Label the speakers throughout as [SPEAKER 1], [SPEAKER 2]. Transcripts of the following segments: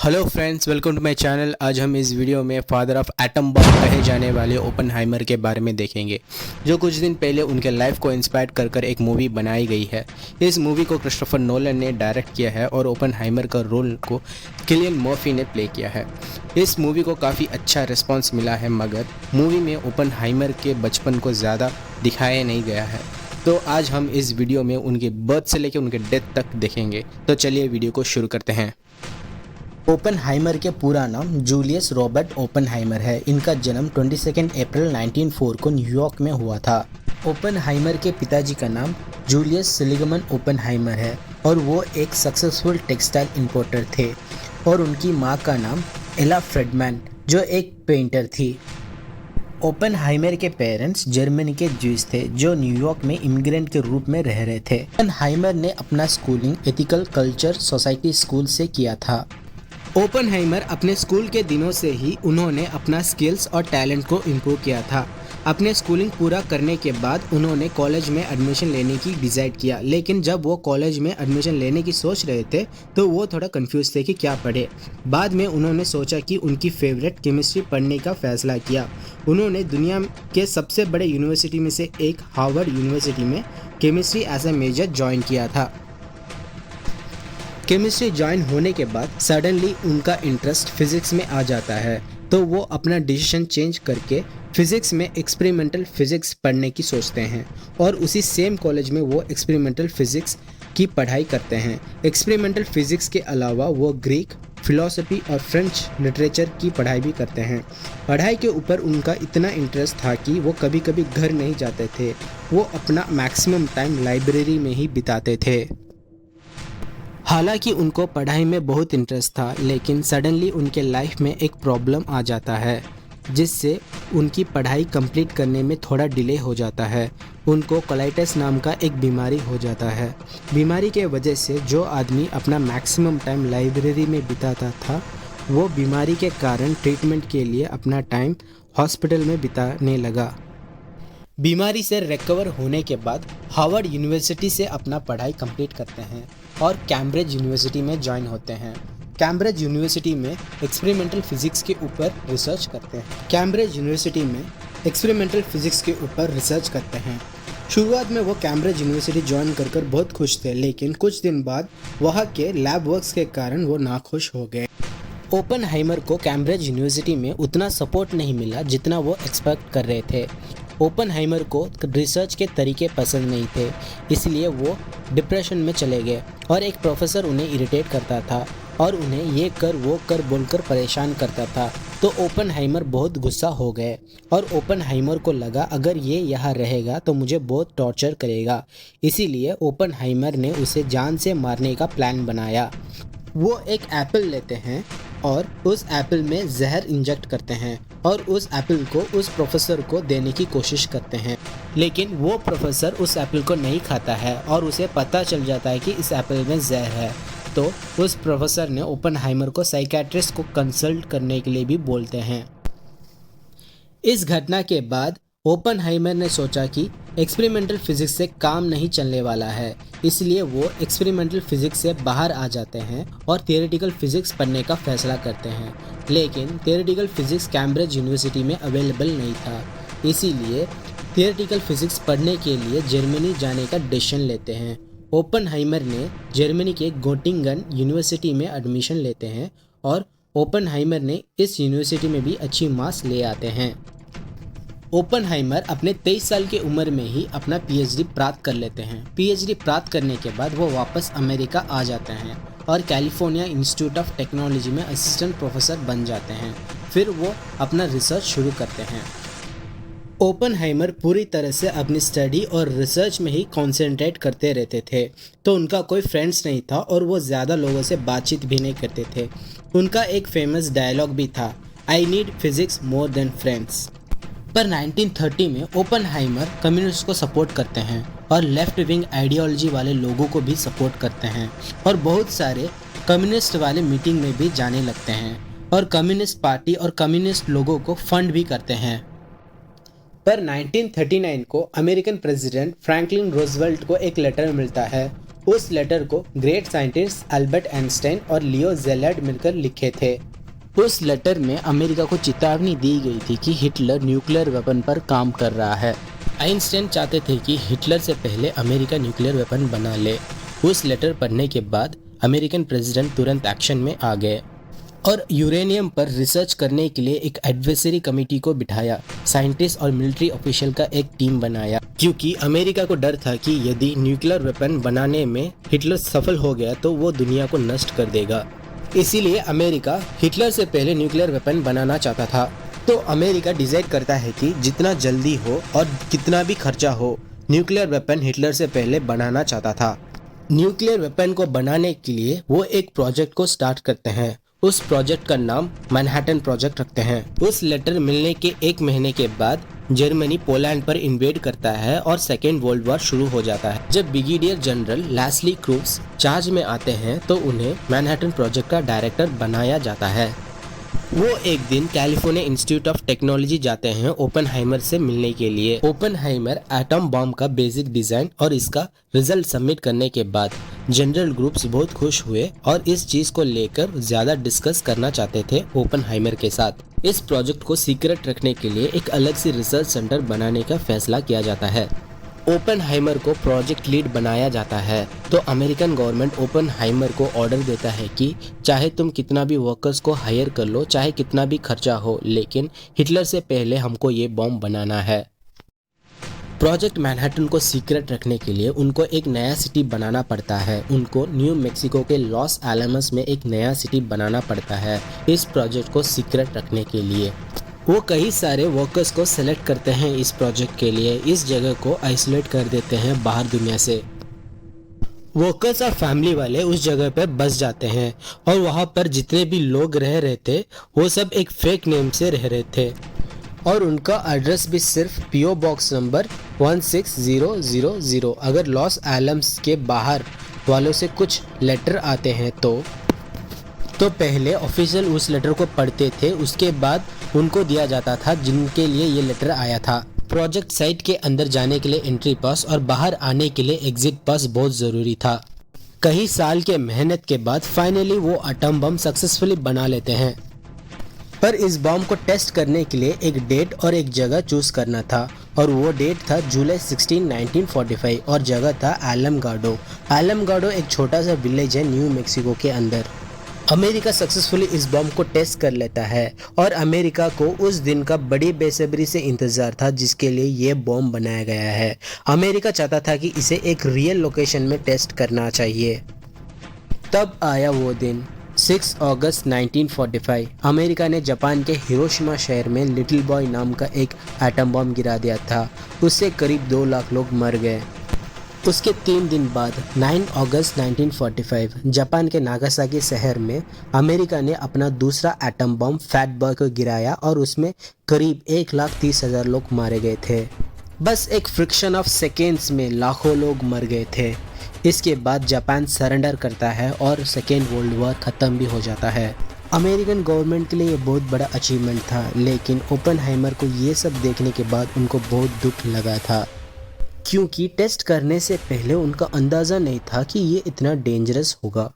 [SPEAKER 1] Hello friends, welcome to my channel. आज हम इस वीडियो में फादर ऑफ एटम बम कहे जाने वाले ओपनहाइमर के बारे में देखेंगे, जो कुछ दिन पहले उनके लाइफ को इंस्पायर कर एक मूवी बनाई गई है। इस मूवी को क्रिस्टोफर नोलन ने डायरेक्ट किया है और ओपनहाइमर का रोल को किलियन मर्फी ने प्ले किया है। इस मूवी को काफ़ी अच्छा रिस्पॉन्स मिला है, मगर मूवी में ओपनहाइमर के बचपन को ज़्यादा दिखाया नहीं गया है। तो आज हम इस वीडियो में उनके बर्थ से लेकर उनके डेथ तक देखेंगे। तो चलिए वीडियो को शुरू करते हैं। ओपनहाइमर के पूरा नाम जूलियस रॉबर्ट ओपनहाइमर है। इनका जन्म 22 अप्रैल 1904 को न्यूयॉर्क में हुआ था। ओपनहाइमर के पिताजी का नाम जूलियस सिलिगमन ओपनहाइमर है और वो एक सक्सेसफुल टेक्सटाइल इंपोर्टर थे। और उनकी माँ का नाम एला फ्रेडमैन, जो एक पेंटर थी। ओपनहाइमर के पेरेंट्स जर्मनी के ज्यूज थे, जो न्यूयॉर्क में इमिग्रेंट के रूप में रह रहे थे। ओपनहाइमर ने अपना schooling ethical culture society school से किया था। ओपनहाइमर अपने स्कूल के दिनों से ही उन्होंने अपना स्किल्स और टैलेंट को इम्प्रूव किया था। अपने स्कूलिंग पूरा करने के बाद उन्होंने कॉलेज में एडमिशन लेने की डिसाइड किया, लेकिन जब वो कॉलेज में एडमिशन लेने की सोच रहे थे तो वो थोड़ा कंफ्यूज थे कि क्या पढ़े। बाद में उन्होंने सोचा कि उनकी फेवरेट केमिस्ट्री पढ़ने का फैसला किया। उन्होंने दुनिया के सबसे बड़े यूनिवर्सिटी में से एक हार्वर्ड यूनिवर्सिटी में chemistry as a major join किया था। केमिस्ट्री ज्वाइन होने के बाद सडनली उनका इंटरेस्ट फिजिक्स में आ जाता है, तो वो अपना डिसीजन चेंज करके फिजिक्स में एक्सपेरिमेंटल फिजिक्स पढ़ने की सोचते हैं और उसी सेम कॉलेज में वो एक्सपेरिमेंटल फिजिक्स की पढ़ाई करते हैं। एक्सपेरिमेंटल फिजिक्स के अलावा वो ग्रीक फिलॉसफी और फ्रेंच लिटरेचर की पढ़ाई भी करते हैं। पढ़ाई के ऊपर उनका इतना इंटरेस्ट था कि वो कभी कभी घर नहीं जाते थे, वो अपना मैक्सिमम टाइम लाइब्रेरी में ही बिताते थे। हालांकि उनको पढ़ाई में बहुत इंटरेस्ट था, लेकिन सडनली उनके लाइफ में एक प्रॉब्लम आ जाता है, जिससे उनकी पढ़ाई कंप्लीट करने में थोड़ा डिले हो जाता है। उनको कोलाइटिस नाम का एक बीमारी हो जाता है। बीमारी के वजह से जो आदमी अपना मैक्सिमम टाइम लाइब्रेरी में बिताता था, वो बीमारी के कारण ट्रीटमेंट के लिए अपना टाइम हॉस्पिटल में बिताने लगा। बीमारी से रिकवर होने के बाद हार्वर्ड यूनिवर्सिटी से अपना पढ़ाई कंप्लीट करते हैं और कैम्ब्रिज यूनिवर्सिटी में ज्वाइन होते हैं। कैम्ब्रिज यूनिवर्सिटी में एक्सपेरिमेंटल फिजिक्स के ऊपर रिसर्च करते हैं। कैम्ब्रिज यूनिवर्सिटी में एक्सपेरिमेंटल फिजिक्स के ऊपर रिसर्च करते हैं। शुरुआत में वो कैम्ब्रिज यूनिवर्सिटी ज्वाइन कर बहुत खुश थे, लेकिन कुछ दिन बाद वहाँ के लैब वर्क्स के कारण वो नाखुश हो गए। ओपनहाइमर को कैम्ब्रिज यूनिवर्सिटी में उतना सपोर्ट नहीं मिला जितना वो एक्सपेक्ट कर रहे थे। ओपनहाइमर को रिसर्च के तरीके पसंद नहीं थे, इसलिए वो डिप्रेशन में चले गए और एक प्रोफेसर उन्हें इरिटेट करता था और उन्हें ये कर वो कर बोलकर परेशान करता था। तो ओपनहाइमर बहुत गुस्सा हो गए और ओपनहाइमर को लगा अगर ये यहाँ रहेगा तो मुझे बहुत टॉर्चर करेगा। इसीलिए ओपनहाइमर ने उसे जान से मारने का प्लान बनाया। वो एक एप्पल लेते हैं और उस एप्पल में जहर इंजेक्ट करते हैं और उस एप्पल को उस प्रोफेसर को देने की कोशिश करते हैं, लेकिन वो प्रोफेसर उस एप्पल को नहीं खाता है और उसे पता चल जाता है कि इस एप्पल में जहर है। तो उस प्रोफेसर ने ओपनहाइमर को साइकियाट्रिस्ट को कंसल्ट करने के लिए भी बोलते हैं। इस घटना के बाद ओपनहाइमर ने सोचा कि एक्सपेरिमेंटल फिजिक्स से काम नहीं चलने वाला है, इसलिए वो एक्सपेरिमेंटल फिजिक्स से बाहर आ जाते हैं और थियोरेटिकल फिजिक्स पढ़ने का फैसला करते हैं। लेकिन थियोरेटिकल फिजिक्स कैम्ब्रिज यूनिवर्सिटी में अवेलेबल नहीं था, इसीलिए थियोरेटिकल फिजिक्स पढ़ने के लिए जर्मनी जाने का डिसीजन लेते हैं। ओपनहाइमर ने जर्मनी के गोटिंगन यूनिवर्सिटी में एडमिशन लेते हैं और ओपनहाइमर ने इस यूनिवर्सिटी में भी अच्छी मार्क्स ले आते हैं। ओपनहाइमर अपने 23 साल की उम्र में ही अपना पीएचडी प्राप्त कर लेते हैं। पीएचडी प्राप्त करने के बाद वो वापस अमेरिका आ जाते हैं और कैलिफोर्निया इंस्टीट्यूट ऑफ टेक्नोलॉजी में असिस्टेंट प्रोफेसर बन जाते हैं। फिर वो अपना रिसर्च शुरू करते हैं। ओपनहाइमर पूरी तरह से अपनी स्टडी और रिसर्च में ही कॉन्सेंट्रेट करते रहते थे, तो उनका कोई फ्रेंड्स नहीं था और वो ज़्यादा लोगों से बातचीत भी नहीं करते थे। उनका एक फेमस डायलॉग भी था, I need physics more than friends. पर 1930 में ओपनहाइमर कम्युनिस्ट को सपोर्ट करते हैं और लेफ्ट विंग आइडियोलॉजी वाले लोगों को भी सपोर्ट करते हैं और बहुत सारे कम्युनिस्ट वाले मीटिंग में भी जाने लगते हैं और कम्युनिस्ट पार्टी और कम्युनिस्ट लोगों को फंड भी करते हैं। पर 1939 को अमेरिकन प्रेसिडेंट फ्रैंकलिन रूजवेल्ट को एक लेटर मिलता है। उस लेटर को ग्रेट साइंटिस्ट अल्बर्ट आइंस्टाइन और लियो ज़ेलैर्ड मिलकर लिखे थे। उस लेटर में अमेरिका को चेतावनी दी गई थी कि हिटलर न्यूक्लियर वेपन पर काम कर रहा है। आइंस्टाइन चाहते थे कि हिटलर से पहले अमेरिका न्यूक्लियर वेपन बना ले। उस लेटर पढ़ने के बाद अमेरिकन प्रेसिडेंट तुरंत एक्शन में आ गए और यूरेनियम पर रिसर्च करने के लिए एक एडवाइजरी कमेटी को बिठाया। साइंटिस्ट और मिलिट्री ऑफिशियल का एक टीम बनाया, क्योंकि अमेरिका को डर था कि यदि न्यूक्लियर वेपन बनाने में हिटलर सफल हो गया तो वो दुनिया को नष्ट कर देगा। इसीलिए अमेरिका हिटलर से पहले न्यूक्लियर वेपन बनाना चाहता था। तो अमेरिका डिसाइड करता है कि जितना जल्दी हो और कितना भी खर्चा हो, न्यूक्लियर वेपन हिटलर से पहले बनाना चाहता था। न्यूक्लियर वेपन को बनाने के लिए वो एक प्रोजेक्ट को स्टार्ट करते हैं। उस प्रोजेक्ट का नाम मैनहट्टन प्रोजेक्ट रखते हैं। उस लेटर मिलने के 1 महीने के बाद जर्मनी पोलैंड पर इन्वेड करता है और सेकेंड वर्ल्ड वॉर शुरू हो जाता है। जब ब्रिगेडियर जनरल लेस्ली क्रूप्स चार्ज में आते हैं तो उन्हें मैनहट्टन प्रोजेक्ट का डायरेक्टर बनाया जाता है। वो एक दिन कैलिफोर्निया इंस्टीट्यूट ऑफ टेक्नोलॉजी जाते हैं ओपेनहाइमर से मिलने के लिए। ओपेनहाइमर एटम बॉम्ब का बेसिक डिजाइन और इसका रिजल्ट सबमिट करने के बाद जनरल ग्रुप्स बहुत खुश हुए और इस चीज को लेकर ज्यादा डिस्कस करना चाहते थे ओपेनहाइमर के साथ। इस प्रोजेक्ट को सीक्रेट रखने के लिए एक अलग से रिसर्च सेंटर बनाने का फैसला किया जाता है। ओपेनहाइमर को प्रोजेक्ट लीड बनाया जाता है। तो अमेरिकन गवर्नमेंट ओपेनहाइमर को ऑर्डर देता है कि चाहे तुम कितना भी वर्कर्स को हायर कर लो, चाहे कितना भी खर्चा हो, लेकिन हिटलर से पहले हमको ये बॉम्ब बनाना है। प्रोजेक्ट मैनहट्टन को सीक्रेट रखने के लिए उनको एक नया सिटी बनाना पड़ता है। उनको न्यू मैक्सिको के लॉस एलमस में एक नया सिटी बनाना पड़ता है इस प्रोजेक्ट को सीक्रेट रखने के लिए। वो कई सारे वर्कर्स को सेलेक्ट करते हैं इस प्रोजेक्ट के लिए। इस जगह को आइसोलेट कर देते हैं बाहर दुनिया से। वर्कर्स और फैमिली वाले उस जगह पर बस जाते हैं और वहाँ पर जितने भी लोग रह रहे थे वो सब एक फेक नेम से रह रहे थे और उनका एड्रेस भी सिर्फ पीओ बॉक्स नंबर 16000। अगर लॉस एलम्स के बाहर वालों से कुछ लेटर आते हैं तो पहले ऑफिशियल उस लेटर को पढ़ते थे, उसके बाद उनको दिया जाता था जिनके लिए ये लेटर आया था। प्रोजेक्ट साइट के अंदर जाने के लिए एंट्री पास और बाहर आने के लिए एग्जिट पास बहुत ज़रूरी था। कई साल के मेहनत के बाद फाइनली वो एटम बम सक्सेसफुली बना लेते हैं। पर इस बम को टेस्ट करने के लिए एक डेट और एक जगह चूज करना था और वो डेट था जुलाई 16, 1945 और जगह था एलमगाडो। एलमगाडो एक छोटा सा विलेज है न्यू मैक्सिको के अंदर। अमेरिका सक्सेसफुली इस बॉम्ब को टेस्ट कर लेता है और अमेरिका को उस दिन का बड़ी बेसब्री से इंतज़ार था जिसके लिए ये बॉम्ब बनाया गया है। अमेरिका चाहता था कि इसे एक रियल लोकेशन में टेस्ट करना चाहिए। तब आया वो दिन 6 अगस्त 1945। अमेरिका ने जापान के हिरोशिमा शहर में लिटिल बॉय नाम का एक एटम बॉम्ब गिरा दिया था। उससे करीब 2 लाख लोग मर गए। उसके 3 दिन बाद 9 अगस्त 1945 जापान के नागासाकी शहर में अमेरिका ने अपना दूसरा एटम बम फैट बॉय को गिराया और उसमें करीब 1,30,000 लोग मारे गए थे। बस एक फ्रिक्शन ऑफ सेकेंड्स में लाखों लोग मर गए थे। इसके बाद जापान सरेंडर करता है और सेकेंड वर्ल्ड वॉर ख़त्म भी हो जाता है। अमेरिकन गवर्नमेंट के लिए ये बहुत बड़ा अचीवमेंट था, लेकिन ओपेनहाइमर को ये सब देखने के बाद उनको बहुत दुख लगा था, क्योंकि टेस्ट करने से पहले उनका अंदाज़ा नहीं था कि ये इतना डेंजरस होगा।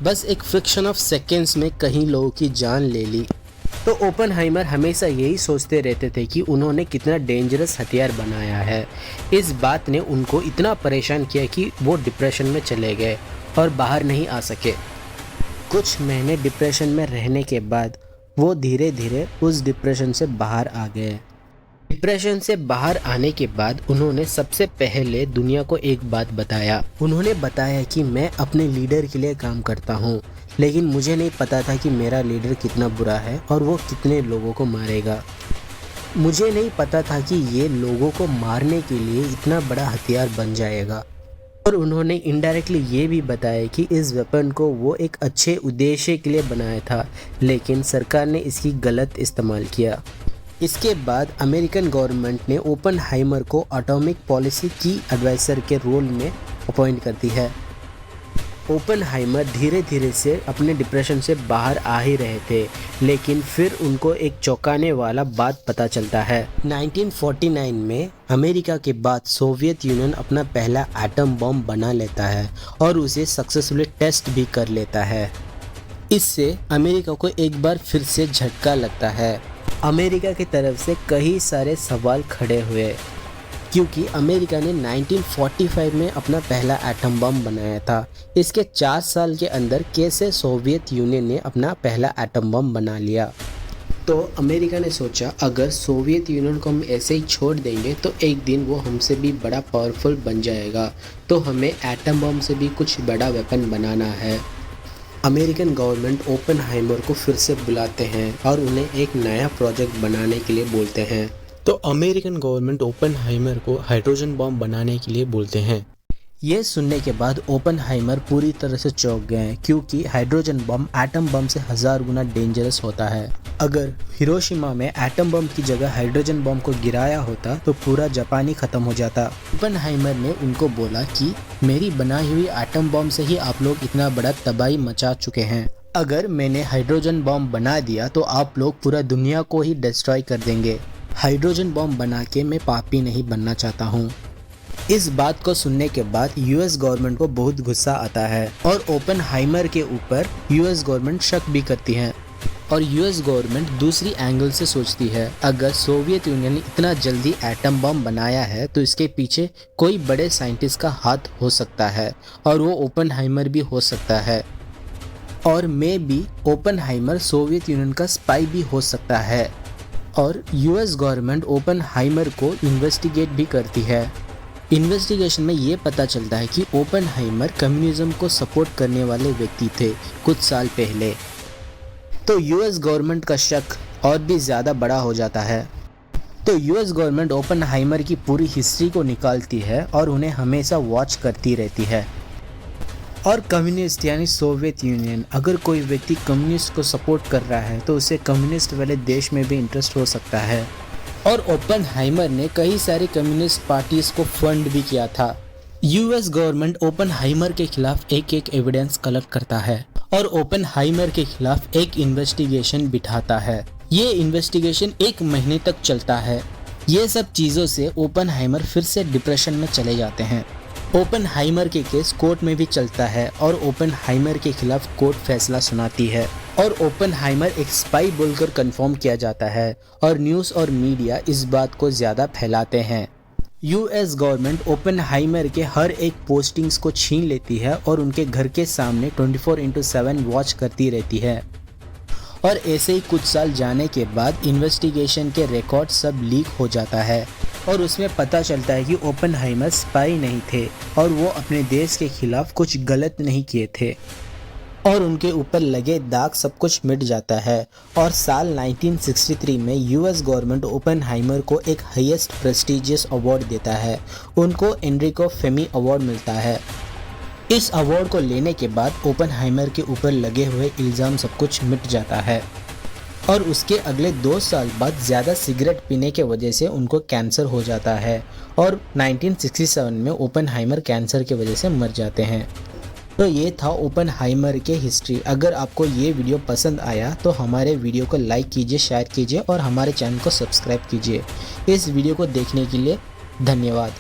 [SPEAKER 1] बस एक फ्रिक्शन ऑफ सेकेंड्स में कई लोगों की जान ले ली। तो ओपेनहाइमर हमेशा यही सोचते रहते थे कि उन्होंने कितना डेंजरस हथियार बनाया है। इस बात ने उनको इतना परेशान किया कि वो डिप्रेशन में चले गए और बाहर नहीं आ सके। कुछ महीने डिप्रेशन में रहने के बाद वो धीरे धीरे उस डिप्रेशन से बाहर आ गए। डिप्रेशन से बाहर आने के बाद उन्होंने सबसे पहले दुनिया को एक बात बताया। उन्होंने बताया कि मैं अपने लीडर के लिए काम करता हूँ, लेकिन मुझे नहीं पता था कि मेरा लीडर कितना बुरा है और वो कितने लोगों को मारेगा। मुझे नहीं पता था कि ये लोगों को मारने के लिए इतना बड़ा हथियार बन जाएगा। और उन्होंने इनडायरेक्टली ये भी बताया कि इस वेपन को वो एक अच्छे उद्देश्य के लिए बनाया था, लेकिन सरकार ने इसकी गलत इस्तेमाल किया। इसके बाद अमेरिकन गवर्नमेंट ने ओपेनहाइमर को एटॉमिक पॉलिसी की एडवाइज़र के रोल में अपॉइंट करती है। ओपेनहाइमर धीरे धीरे से अपने डिप्रेशन से बाहर आ ही रहे थे, लेकिन फिर उनको एक चौंकाने वाला बात पता चलता है। 1949 में अमेरिका के बाद सोवियत यूनियन अपना पहला एटम बम बना लेता है और उसे सक्सेसफुली टेस्ट भी कर लेता है। इससे अमेरिका को एक बार फिर से झटका लगता है। अमेरिका की तरफ से कई सारे सवाल खड़े हुए, क्योंकि अमेरिका ने 1945 में अपना पहला एटम बम बनाया था। इसके 4 साल के अंदर कैसे सोवियत यूनियन ने अपना पहला एटम बम बना लिया। तो अमेरिका ने सोचा, अगर सोवियत यूनियन को हम ऐसे ही छोड़ देंगे तो एक दिन वो हमसे भी बड़ा पावरफुल बन जाएगा, तो हमें एटम बम से भी कुछ बड़ा वेपन बनाना है। अमेरिकन गवर्नमेंट ओपेनहाइमर को फिर से बुलाते हैं और उन्हें एक नया प्रोजेक्ट बनाने के लिए बोलते हैं। तो अमेरिकन गवर्नमेंट ओपेनहाइमर को हाइड्रोजन बम बनाने के लिए बोलते हैं। ये सुनने के बाद ओपेनहाइमर पूरी तरह से चौंक गए, क्योंकि हाइड्रोजन बम एटम बम से 1000 गुना डेंजरस होता है। अगर हिरोशिमा में एटम बम की जगह हाइड्रोजन बम को गिराया होता तो पूरा जापान ही खत्म हो जाता। ओपेनहाइमर ने उनको बोला कि मेरी बनाई हुई एटम बम से ही आप लोग इतना बड़ा तबाही मचा चुके हैं। अगर मैंने हाइड्रोजन बम बना दिया तो आप लोग पूरा दुनिया को ही डिस्ट्रॉय कर देंगे। हाइड्रोजन बम बना के मैं पापी नहीं बनना चाहता हूँ। इस बात को सुनने के बाद यूएस गवर्नमेंट को बहुत गुस्सा आता है और ओपेनहाइमर के ऊपर यूएस गवर्नमेंट शक भी करती है। और यूएस गवर्नमेंट दूसरी एंगल से सोचती है, अगर सोवियत यूनियन ने इतना जल्दी एटम बम बनाया है तो इसके पीछे कोई बड़े साइंटिस्ट का हाथ हो सकता है और वो ओपेनहाइमर भी हो सकता है, और may be Oppenheimer Soviet union का स्पाई भी हो सकता है। और यूएस गवर्नमेंट ओपेनहाइमर को इन्वेस्टिगेट भी करती है। इन्वेस्टिगेशन में ये पता चलता है कि ओपेनहाइमर कम्युनिज्म को सपोर्ट करने वाले व्यक्ति थे कुछ साल पहले। तो यूएस गवर्नमेंट का शक और भी ज़्यादा बड़ा हो जाता है। तो यूएस गवर्नमेंट ओपेनहाइमर की पूरी हिस्ट्री को निकालती है और उन्हें हमेशा वॉच करती रहती है। और कम्युनिस्ट यानी सोवियत यूनियन, अगर कोई व्यक्ति कम्युनिस्ट को सपोर्ट कर रहा है तो उसे कम्युनिस्ट वाले देश में भी इंटरेस्ट हो सकता है। और ओपेनहाइमर ने कई सारे कम्युनिस्ट पार्टीज को फंड भी किया था। यूएस गवर्नमेंट ओपेनहाइमर के खिलाफ एक एविडेंस कलेक्ट करता है और ओपेनहाइमर के खिलाफ एक इन्वेस्टिगेशन बिठाता है। ये इन्वेस्टिगेशन 1 महीने तक चलता है। ये सब चीज़ों से ओपेनहाइमर फिर से डिप्रेशन में चले जाते हैं। ओपेनहाइमर के केस कोर्ट में भी चलता है और ओपेनहाइमर के खिलाफ कोर्ट फैसला सुनाती है और ओपेनहाइमर एक स्पाई बोलकर कंफर्म किया जाता है और न्यूज़ और मीडिया इस बात को ज़्यादा फैलाते हैं। यूएस गवर्नमेंट ओपेनहाइमर के हर एक पोस्टिंग्स को छीन लेती है और उनके घर के सामने 24/7 वॉच करती रहती है। और ऐसे ही कुछ साल जाने के बाद इन्वेस्टिगेशन के रिकॉर्ड सब लीक हो जाता है और उसमें पता चलता है कि ओपेनहाइमर स्पाई नहीं थे और वो अपने देश के खिलाफ कुछ गलत नहीं किए थे और उनके ऊपर लगे दाग सब कुछ मिट जाता है। और साल 1963 में यूएस गवर्नमेंट ओपेनहाइमर को एक हाईएस्ट प्रेस्टिजियस अवार्ड देता है। उनको एनरिको फेमी अवार्ड मिलता है। इस अवार्ड को लेने के बाद ओपेनहाइमर के ऊपर लगे हुए इल्ज़ाम सब कुछ मिट जाता है और उसके अगले 2 साल बाद ज़्यादा सिगरेट पीने के वजह से उनको कैंसर हो जाता है और 1967 में ओपेनहाइमर कैंसर की वजह से मर जाते हैं। तो ये था ओपेनहाइमर के हिस्ट्री। अगर आपको ये वीडियो पसंद आया तो हमारे वीडियो को लाइक कीजिए, शेयर कीजिए और हमारे चैनल को सब्सक्राइब कीजिए। इस वीडियो को देखने के लिए धन्यवाद।